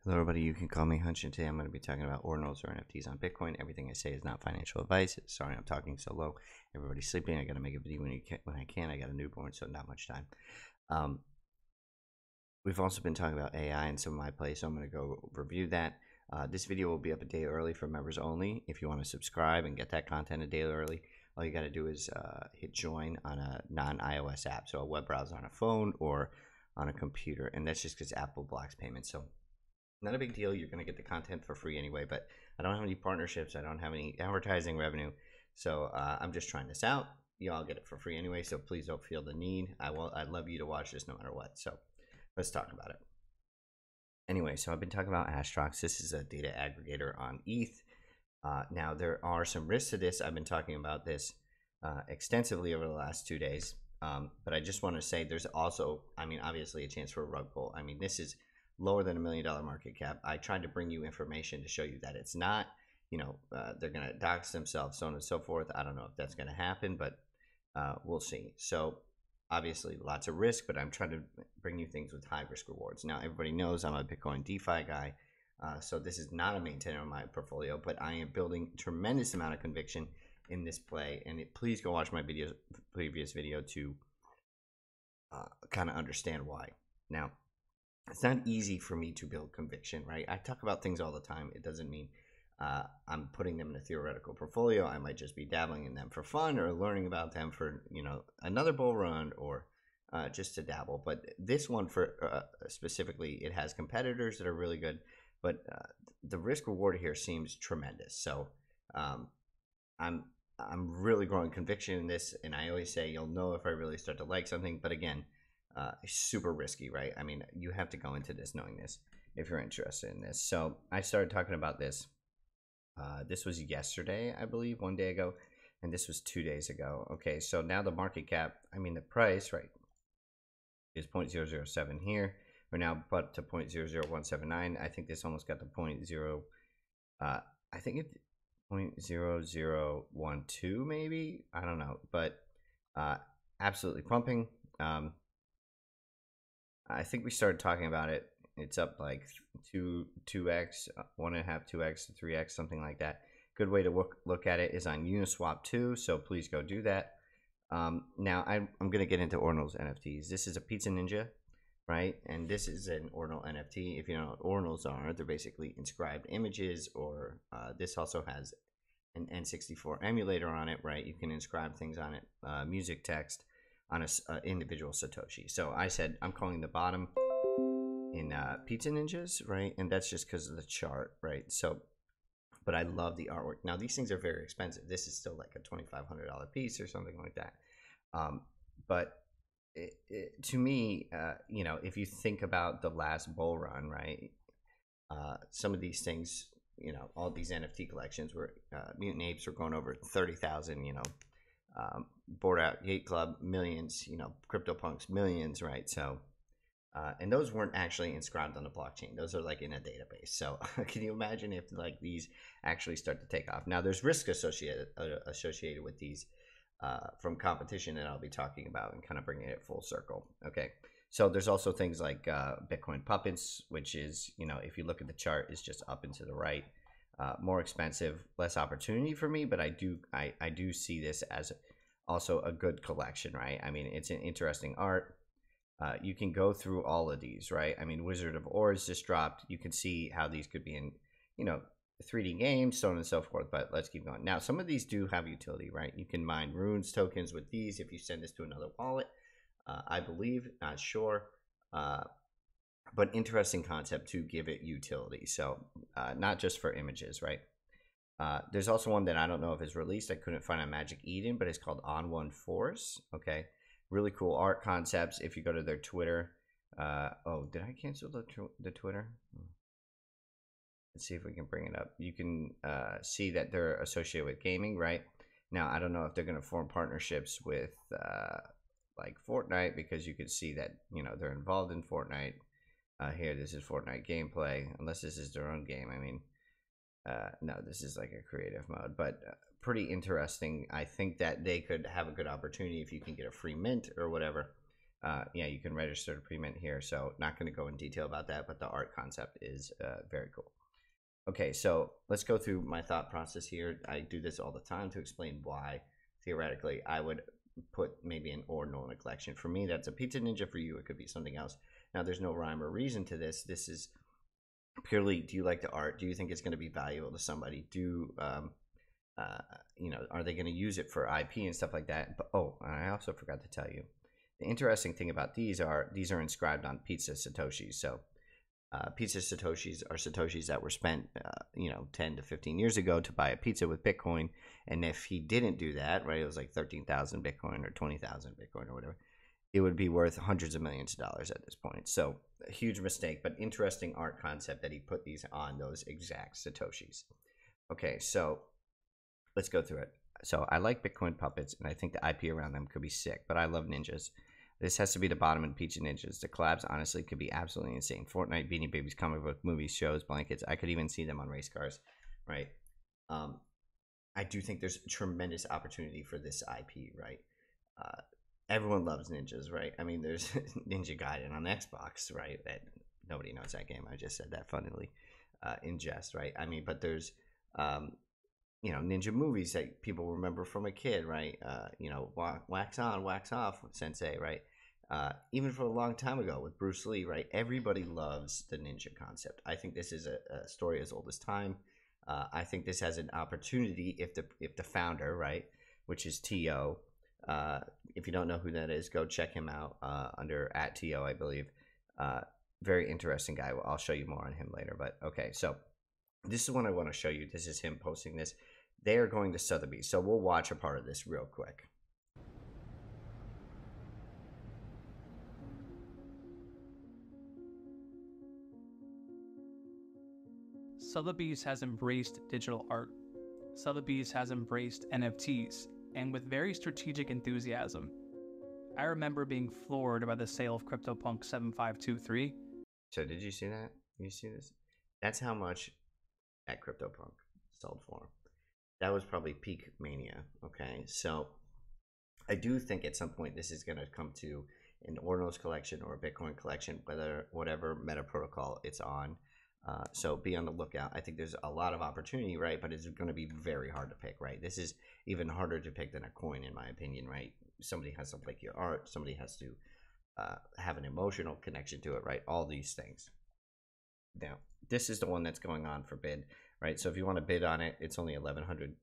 Hello everybody, you can call me Hunch, and today I'm going to be talking about Ordinals or NFTs on Bitcoin. Everything I say is not financial advice. Sorry I'm talking so low. Everybody's sleeping. I got to make a video when I can. I got a newborn, so not much time. We've also been talking about AI in some of my plays, so I'm going to go review that. This video will be up a day early for members only. If you want to subscribe and get that content a day early, all you got to do is hit join on a non-iOS app, so a web browser on a phone or on a computer, and that's just because Apple blocks payments. So not a big deal. You're going to get the content for free anyway, but I don't have any partnerships. I don't have any advertising revenue. So I'm just trying this out. You all get it for free anyway, so please don't feel the need. I'd love you to watch this no matter what. So let's talk about it. Anyway, so I've been talking about Astrox. This is a data aggregator on ETH. Now, there are some risks to this. I've been talking about this extensively over the last 2 days. But I just want to say there's also, obviously a chance for a rug pull. This is lower than $1 million market cap. I tried to bring you information to show you that it's not, they're going to dox themselves, so on and so forth. I don't know if that's going to happen, but we'll see. So obviously lots of risk, but I'm trying to bring you things with high risk rewards. Now, everybody knows I'm a Bitcoin DeFi guy. So this is not a maintainer of my portfolio, but I am building a tremendous amount of conviction in this play. And please go watch my previous video to kind of understand why. Now, it's not easy for me to build conviction, right? I talk about things all the time. It doesn't mean I'm putting them in a theoretical portfolio. I might just be dabbling in them for fun or learning about them for, another bull run or just to dabble. But this one for specifically, it has competitors that are really good, but the risk reward here seems tremendous. So I'm really growing conviction in this, and I always say you'll know if I really start to like something. But again, super risky, right? You have to go into this knowing this if you're interested in this. So I started talking about this. This was yesterday, I believe, 1 day ago, and this was 2 days ago. Okay, so now the market cap, the price, right, is 0.007 here. We're now up to 0.00179. I think this almost got to 0.0. I think it's 0.0012 maybe. I don't know, but absolutely pumping. I think we started talking about it. It's up like 2x, 1.5, 2x, 3x, something like that. Good way to look at it is on Uniswap too, so please go do that. Now I'm going to get into Ordinals NFTs. This is a Pizza Ninja, right? And this is an Ordinal NFT. If you know what Ordinals are, they're basically inscribed images, or this also has an N64 emulator on it, right? You can inscribe things on it, music, text, on a individual Satoshi. So I said I'm calling the bottom in Pizza Ninjas, right? And that's just because of the chart, right? So, but I love the artwork. Now these things are very expensive. This is still like a $2,500 piece or something like that. But to me, if you think about the last bull run, right? Some of these things, all these NFT collections were Mutant Apes were going over 30,000, Bored Out Gate Club millions, CryptoPunks millions, right? So and those weren't actually inscribed on the blockchain. Those are like in a database. So can you imagine if like these actually start to take off? Now there's risk associated with these from competition that I'll be talking about and kind of bringing it full circle. Okay, so there's also things like Bitcoin Puppets, which is, if you look at the chart, is just up and to the right. More expensive, less opportunity for me, but I do see this as also a good collection, right? It's an interesting art. You can go through all of these, right? Wizard of Oz just dropped. You can see how these could be in, 3D games, so on and so forth. But let's keep going. Now, some of these do have utility, right? You can mine runes tokens with these if you send this to another wallet. I believe, not sure. But interesting concept to give it utility. So not just for images, right? There's also one that I don't know if it's released. I couldn't find on Magic Eden, but it's called On One Force. Okay, really cool art concepts. If you go to their Twitter, oh, did I cancel the Twitter? Let's see if we can bring it up. You can see that they're associated with gaming, right? Now I don't know if they're going to form partnerships with like Fortnite, because you can see that they're involved in Fortnite. Here, this is Fortnite gameplay, unless this is their own game. No, this is like a creative mode, but pretty interesting. I think that they could have a good opportunity if you can get a free mint or whatever. yeah, you can register to pre-mint here. So not going to go in detail about that, but the art concept is very cool. Okay, so let's go through my thought process here. I do this all the time to explain why theoretically I would put maybe an ordinal in a collection. For me, that's a Pizza Ninja. For you, it could be something else. Now, there's no rhyme or reason to this. This is purely, do you like the art? Do you think it's going to be valuable to somebody? You know, are they going to use it for IP and stuff like that? But oh, I also forgot to tell you, the interesting thing about these are inscribed on pizza satoshis. So pizza satoshis are satoshis that were spent, you know, 10 to 15 years ago to buy a pizza with Bitcoin. And if he didn't do that, right, it was like 13,000 Bitcoin or 20,000 Bitcoin or whatever, it would be worth hundreds of millions of dollars at this point. So a huge mistake, but interesting art concept that he put these on those exact satoshis. Okay, so let's go through it. So I like Bitcoin puppets, and I think the IP around them could be sick, but I love ninjas. This has to be the bottom in Pizza Ninjas. The collabs, honestly, could be absolutely insane. Fortnite, Beanie Babies, comic book, movies, shows, blankets. I could even see them on race cars, right? I do think there's tremendous opportunity for this IP, right? Everyone loves ninjas, right? I mean, there's Ninja Gaiden on Xbox, right? That nobody knows that game. I just said that funnily in jest, right? I mean, but there's you know, ninja movies that people remember from a kid, right? You know, wax on, wax off, sensei, right? Even for a long time ago with Bruce Lee, right? Everybody loves the ninja concept. I think this is a story as old as time. I think this has an opportunity if the founder, right, which is TO. If you don't know who that is, go check him out under @TO, I believe. Very interesting guy. I'll show you more on him later. But okay, so this is what I want to show you. This is him posting this. They are going to Sotheby's, so we'll watch a part of this real quick. Sotheby's has embraced digital art. Sotheby's has embraced NFTs, and with very strategic enthusiasm. I remember being floored by the sale of CryptoPunk 7523. So did you see that? You see this? That's how much that CryptoPunk sold for. That was probably peak mania. Okay, so I do think at some point this is going to come to an Ordinals collection or a Bitcoin collection, whatever meta protocol it's on. So be on the lookout. I think there's a lot of opportunity, right? But it's going to be very hard to pick, right? This is even harder to pick than a coin, in my opinion, right? Somebody has to like your art. Somebody has to have an emotional connection to it, right? All these things. Now, this is the one that's going on for bid, right? So if you want to bid on it, it's only 1,100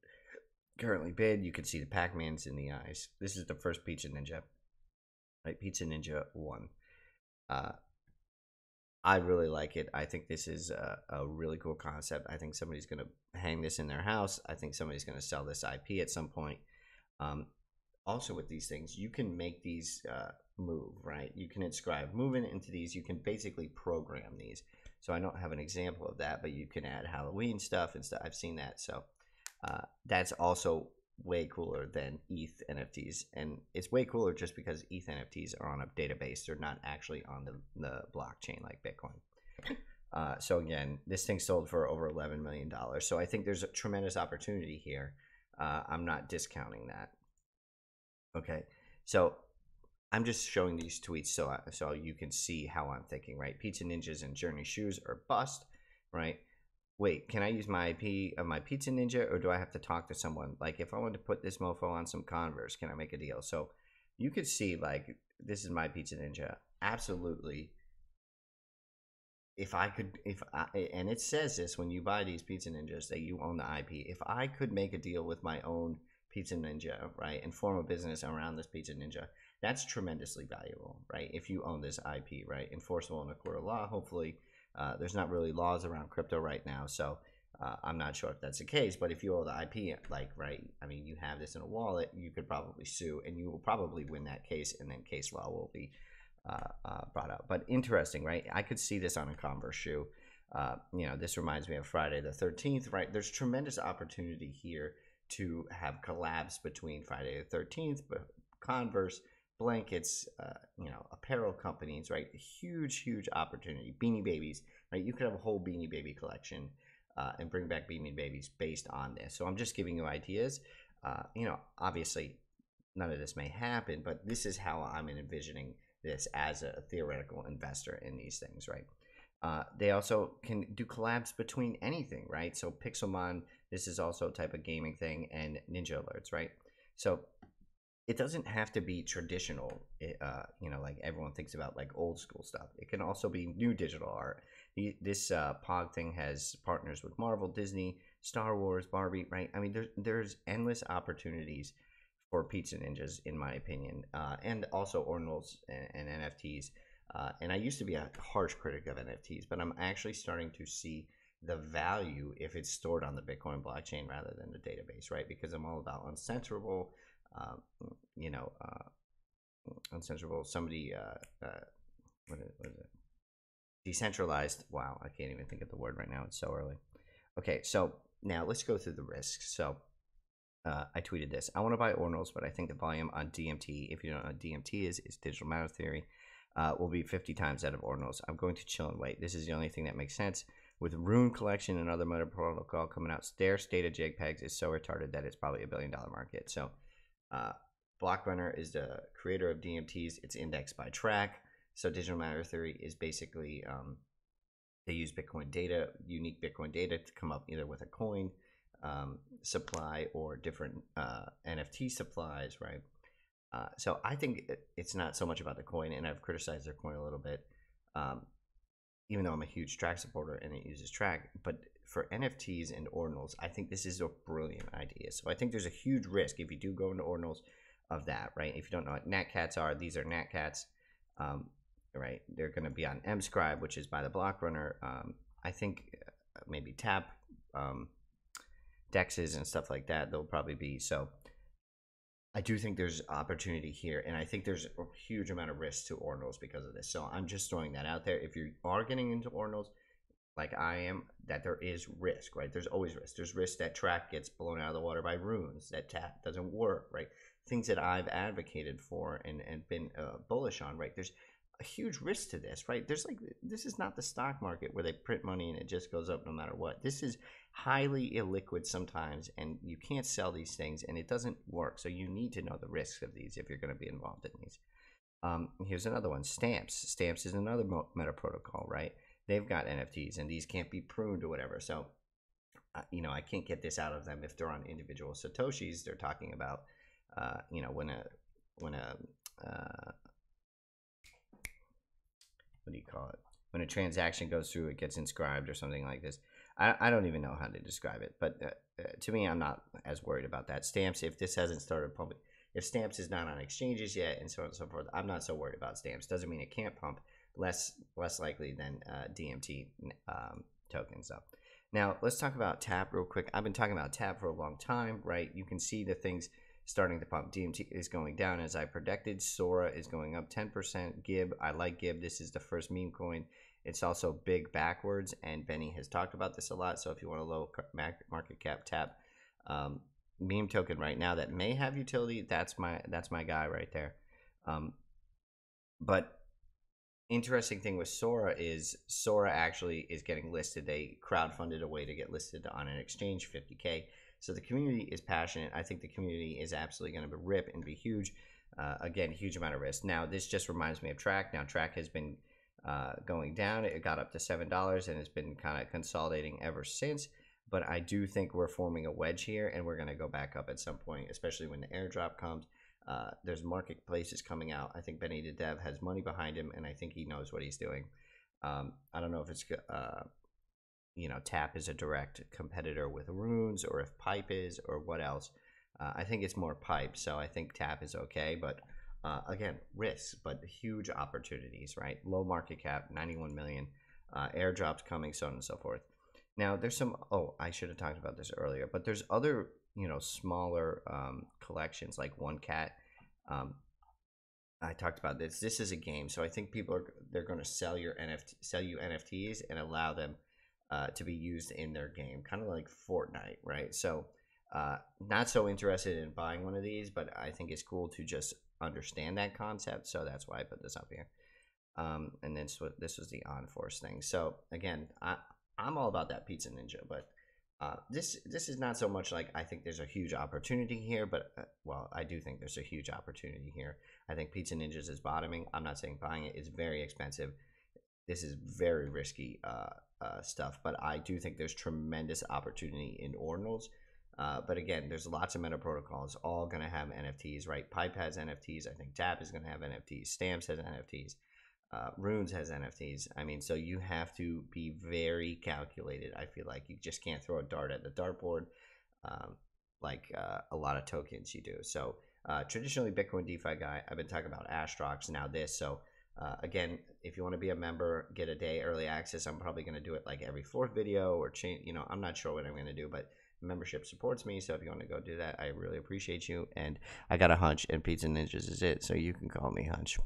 currently bid. You can see the Pac-Mans in the eyes. This is the first Pizza Ninja, right? Pizza Ninja 1. I really like it. I think this is a really cool concept. I think somebody's going to hang this in their house. I think somebody's going to sell this IP at some point. Also with these things, you can make these move, right? You can inscribe movement into these. You can basically program these. So I don't have an example of that, but you can add Halloween stuff and stuff. I've seen that. So that's also way cooler than ETH NFTs. And it's way cooler just because ETH NFTs are on a database. They're not actually on the blockchain like Bitcoin. So again, this thing sold for over $11 million. So I think there's a tremendous opportunity here. I'm not discounting that. Okay, so I'm just showing these tweets so you can see how I'm thinking, right? Pizza Ninjas and Journey shoes are bust, right? Wait, can I use my IP of my Pizza Ninja, or do I have to talk to someone? Like, if I want to put this mofo on some Converse, can I make a deal? So you could see, like, this is my Pizza Ninja. Absolutely. And it says this when you buy these Pizza Ninjas that you own the IP. If I could make a deal with my own Pizza Ninja, right, and form a business around this Pizza Ninja, that's tremendously valuable, right? If you own this IP, right, enforceable in a court of law, hopefully. There's not really laws around crypto right now, so I'm not sure if that's the case. But if you own the IP, like, right, I mean, you have this in a wallet, you could probably sue, and you will probably win that case, and then case law will be brought up. But interesting, right? I could see this on a Converse shoe. You know, this reminds me of Friday the 13th, right? There's tremendous opportunity here to have collabs between Friday the 13th, but Converse, blankets, you know, apparel companies, right? Huge opportunity. Beanie Babies, right? You could have a whole Beanie Baby collection and bring back Beanie Babies based on this. So I'm just giving you ideas. You know, obviously none of this may happen, but this is how I'm envisioning this as a theoretical investor in these things, right? They also can do collabs between anything, right? So Pixelmon, this is also a type of gaming thing, and Ninja Alerts, right? So it doesn't have to be traditional, like everyone thinks about, like old school stuff. It can also be new digital art. This Pog thing has partners with Marvel, Disney, Star Wars, Barbie, right? I mean, there's endless opportunities for Pizza Ninjas, in my opinion, and also Ordinals and NFTs. And I used to be a harsh critic of NFTs, but I'm actually starting to see the value if it's stored on the Bitcoin blockchain rather than the database, right? Because I'm all about uncensorable, um, uncensorable. Somebody, what is it? Decentralized. Wow, I can't even think of the word right now. It's so early. Okay, so now let's go through the risks. So I tweeted this. I want to buy Ordinals, but I think the volume on DMT, if you don't know what DMT is digital matter theory, will be 50 times that of Ordinals. I'm going to chill and wait. This is the only thing that makes sense. With Rune Collection and other meta protocol coming out, their state of JPEGs is so retarded that it's probably $1 billion market. So Blockrunner is the creator of DMTs. It's indexed by TRAC. So digital matter theory is basically they use Bitcoin data, unique Bitcoin data, to come up either with a coin supply or different NFT supplies, right? So I think it's not so much about the coin, and I've criticized their coin a little bit, even though I'm a huge TRAC supporter and it uses TRAC. But for NFTs and Ordinals, I think this is a brilliant idea. So I think there's a huge risk if you do go into Ordinals of that, right? If you don't know what NatCats are, these are NatCats, right? They're going to be on mScribe, which is by the Blockrunner. I think maybe Tap dexes and stuff like that, they'll probably be. So I do think there's opportunity here, and I think there's a huge amount of risk to Ordinals because of this. So I'm just throwing that out there. If you are getting into Ordinals, like I am, that there is risk, right? There's always risk. There's risk that TRAC gets blown out of the water by runes, that Tap doesn't work, right? Things that I've advocated for and been bullish on, right? There's a huge risk to this, right? This is not the stock market where they print money and it just goes up no matter what. This is highly illiquid sometimes, and you can't sell these things, and it doesn't work. So you need to know the risks of these if you're going to be involved in these. Here's another one. Stamps. Stamps is another meta protocol, right? They've got NFTs, and these can't be pruned or whatever. So, I can't get this out of them if they're on individual Satoshis. They're talking about, when a what do you call it? When a transaction goes through, it gets inscribed or something like this. I don't even know how to describe it, but to me, I'm not as worried about that. Stamps, if this hasn't started pumping, if Stamps is not on exchanges yet, and so on and so forth, I'm not so worried about Stamps. Doesn't mean it can't pump. Less likely than DMT tokens up. Now, let's talk about Tap real quick. I've been talking about Tap for a long time, right? You can see the things starting to pump. DMT is going down as I predicted. Sora is going up 10%. Gib, I like Gib. This is the first meme coin. It's also big backwards, and Benny has talked about this a lot. So if you want a low market cap Tap meme token right now that may have utility, that's my guy right there. But interesting thing with Sora is Sora actually is getting listed. They crowdfunded a way to get listed on an exchange, 50K. So the community is passionate. I think the community is absolutely going to rip and be huge. Again, huge amount of risk. Now, this just reminds me of TRAC. Now, TRAC has been going down. It got up to $7 and it's been kind of consolidating ever since. But I do think we're forming a wedge here, and we're going to go back up at some point, especially when the airdrop comes. There's marketplaces coming out. I think Benny the Dev has money behind him, and I think he knows what he's doing. I don't know if it's Tap is a direct competitor with Runes, or if Pipe is, or what else. I think it's more Pipe, so I think Tap is okay. But again, risks, but huge opportunities, right? Low market cap, 91 million. Airdrops coming, so on and so forth. Now, there's some. Oh, I should have talked about this earlier, but there's other smaller collections like One Cat. I talked about this. This is a game, so I think they're going to sell you NFTs and allow them to be used in their game, kind of like Fortnite, right? So, not so interested in buying one of these, but I think it's cool to just understand that concept. So that's why I put this up here. And then this was the on-force thing. So again, I'm all about that Pizza Ninja, but This is not so much like I think there's a huge opportunity here, but well, I do think there's a huge opportunity here. I think Pizza Ninjas is bottoming. I'm not saying buying it is very expensive. This is very risky stuff, but I do think there's tremendous opportunity in Ordinals. But again, there's lots of meta protocols all going to have NFTs, right? Pipe has NFTs. I think Tap is going to have NFTs. Stamps has NFTs. Runes has NFTs. I mean, so you have to be very calculated. I feel like you just can't throw a dart at the dartboard like a lot of tokens you do. So traditionally Bitcoin DeFi guy, I've been talking about Astrox, now this. So again, if you want to be a member, get a day early access. I'm probably going to do it like every fourth video or change. You know, I'm not sure what I'm going to do, but membership supports me. So if you want to go do that, I really appreciate you. And I got a hunch, and Pizza Ninjas is it. So you can call me Hunch.